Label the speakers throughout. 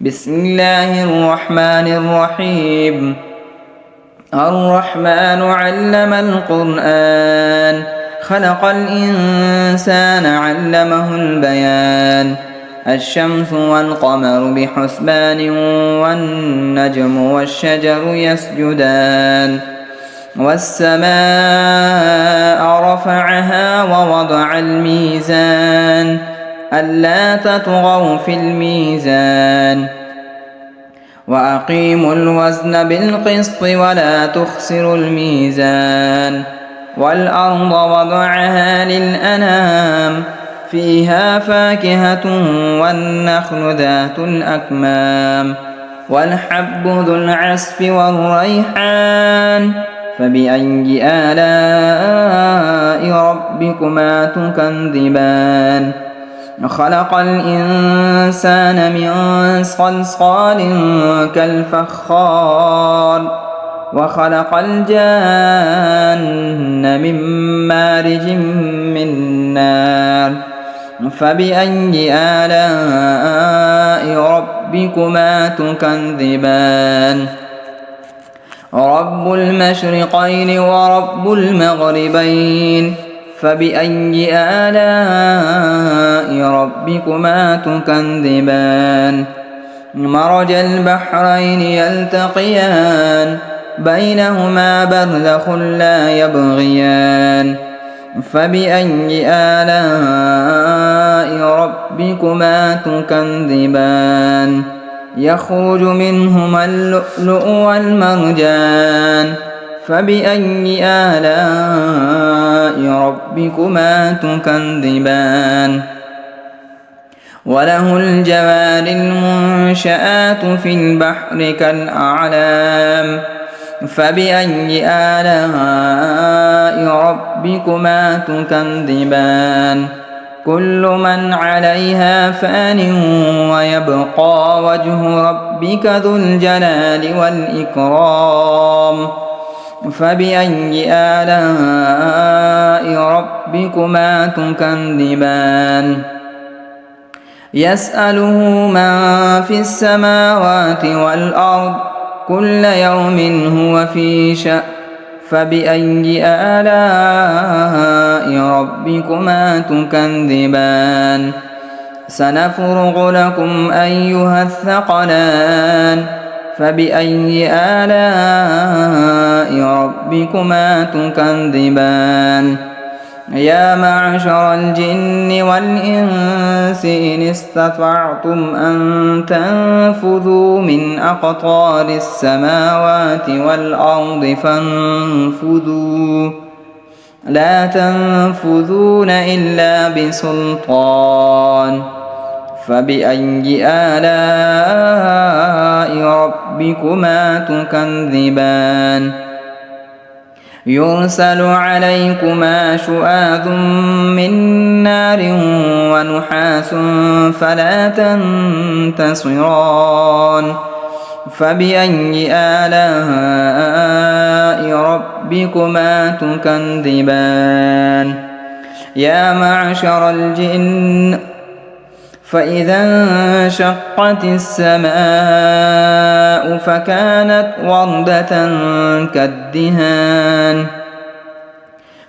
Speaker 1: بسم الله الرحمن الرحيم. الرحمن علم القرآن، خلق الإنسان علمه البيان. الشمس والقمر بحسبان، والنجم والشجر يسجدان. والسماء رفعها ووضع الميزان، ألا تطغوا في الميزان. وأقيموا الوزن بالقسط ولا تخسروا الميزان. والأرض وضعها للأنام، فيها فاكهة والنخل ذات الأكمام، والحب ذو العصف والريحان. فبأي آلاء ربكما تكذبان؟ خلق الإنسان من صلصال كالفخار، وخلق الجان من مارج من نار. فبأي آلاء ربكما تكذبان؟ رب المشرقين ورب المغربين، فبأي آلاء ربكما تكذبان؟ مرج البحرين يلتقيان، بينهما برزخ لا يبغيان. فبأي آلاء ربكما تكذبان؟ يخرج منهما اللؤلؤ والمرجان. فبأي آلاء ربكما تكذبان؟ وله الجوار المنشآت في البحر كالأعلام. فبأي آلاء ربكما تكذبان؟ كل من عليها فان، ويبقى وجه ربك ذو الجلال والإكرام. فبأي آلاء ربكما تكذبان؟ يسأله من في السماوات والأرض، كل يوم هو في شأن. فبأي آلاء ربكما تكذبان؟ سنفرغ لكم أيها الثقلان. فبأي آلاء ربكما تكذبان؟ يا معشر الجن والإنس إن استطعتم أن تنفذوا من أقطار السماوات والأرض فانفذوا، لا تنفذون إلا بسلطان. فبأي آلاء ربكما تكذبان؟ يرسل عليكما شواظ من نار ونحاس فلا تنتصران. فبأي آلاء ربكما تكذبان؟ يا معشر الجن، فإذا انشقت السماء فكانت وردة كالدهان.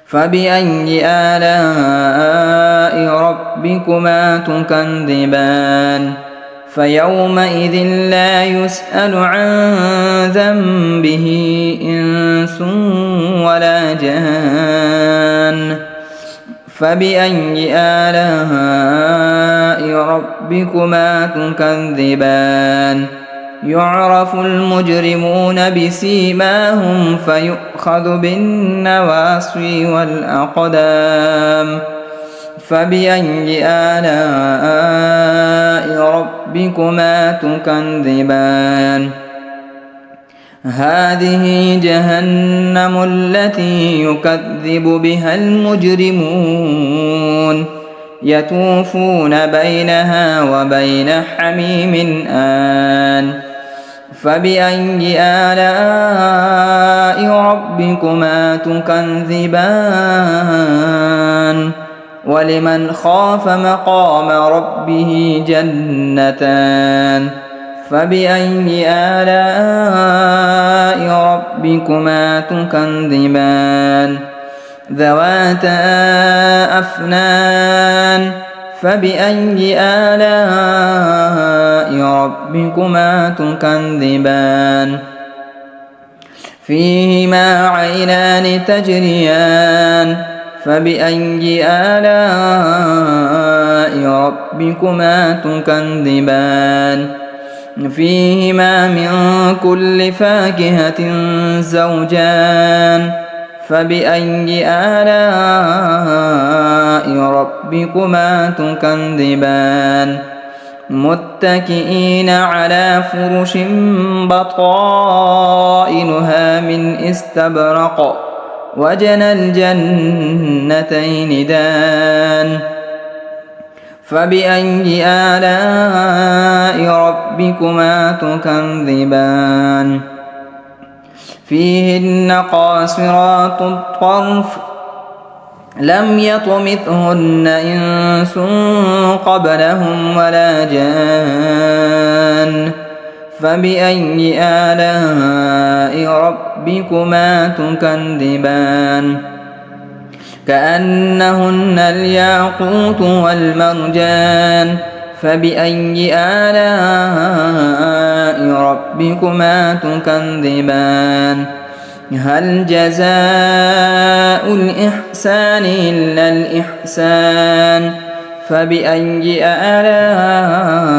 Speaker 1: فبأي آلاء ربكما تكذبان؟ فيومئذ لا يسأل عن ذنبه إنس ولا جان. فبأي آلاء ربكما تكذبان؟ يعرف المجرمون بسيماهم فيؤخذ بالنواصي والأقدام. فبأي آلاء ربكما تكذبان؟ هذه جهنم التي يكذب بها المجرمون، يطوفون بينها وبين حميم آن. فبأي آلاء ربكما تكذبان؟ ولمن خاف مقام ربه جنتان. فبأي آلاء ربكما تكذبان ذواتا أفنان فبأي آلاء ربكما تكذبان فيهما عينان تجريان فبأي آلاء ربكما تكذبان فيهما من كل فاكهة زوجان فبأي آلاء ربكما تكذبان متكئين على فرش بطائنها من استبرق وجنى الجنتين دان فبأي آلاء ربكما تكذبان فيهن قاصرات الطرف لم يطمثهن إنس قبلهم ولا جان فبأي آلاء ربكما تكذبان كأنهن الياقوت والمرجان فبأي آلاء ربكما تكذبان هل جزاء الإحسان إلا الإحسان فبأي آلاء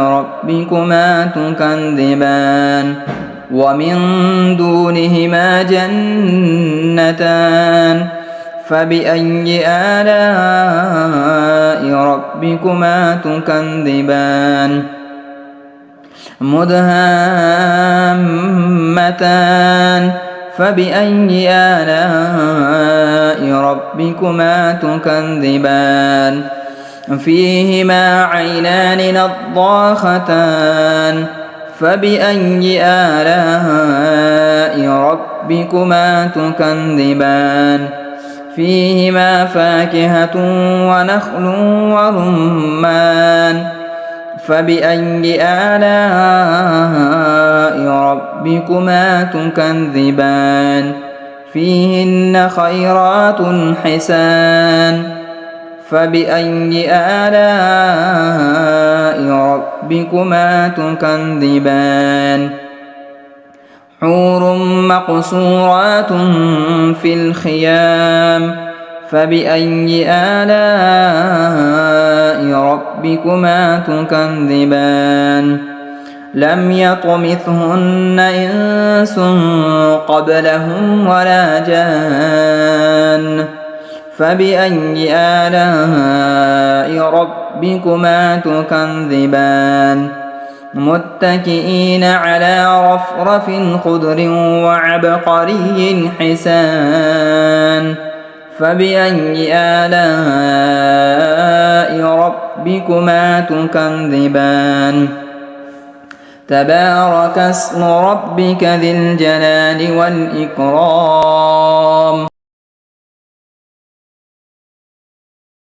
Speaker 1: ربكما تكذبان ومن دونهما جنتان فبأي آلاء ربكما تكذبان مدهامتان فبأي آلاء ربكما تكذبان فيهما عينان نضاختان فبأي آلاء ربكما تكذبان فيهما فاكهة ونخل ورمان فبأي آلاء ربكما تكذبان فيهن خيرات حسان فبأي آلاء ربكما تكذبان حور مقصورات في الخيام فبأي آلاء ربكما تكذبان لم يطمثهن إنس قبلهم ولا جان فبأي آلاء ربكما تكذبان متكئين على رفرف خضر وعبقري حسان فبأي آلاء ربكما تكذبان تبارك اسم ربك ذي الجلال والإكرام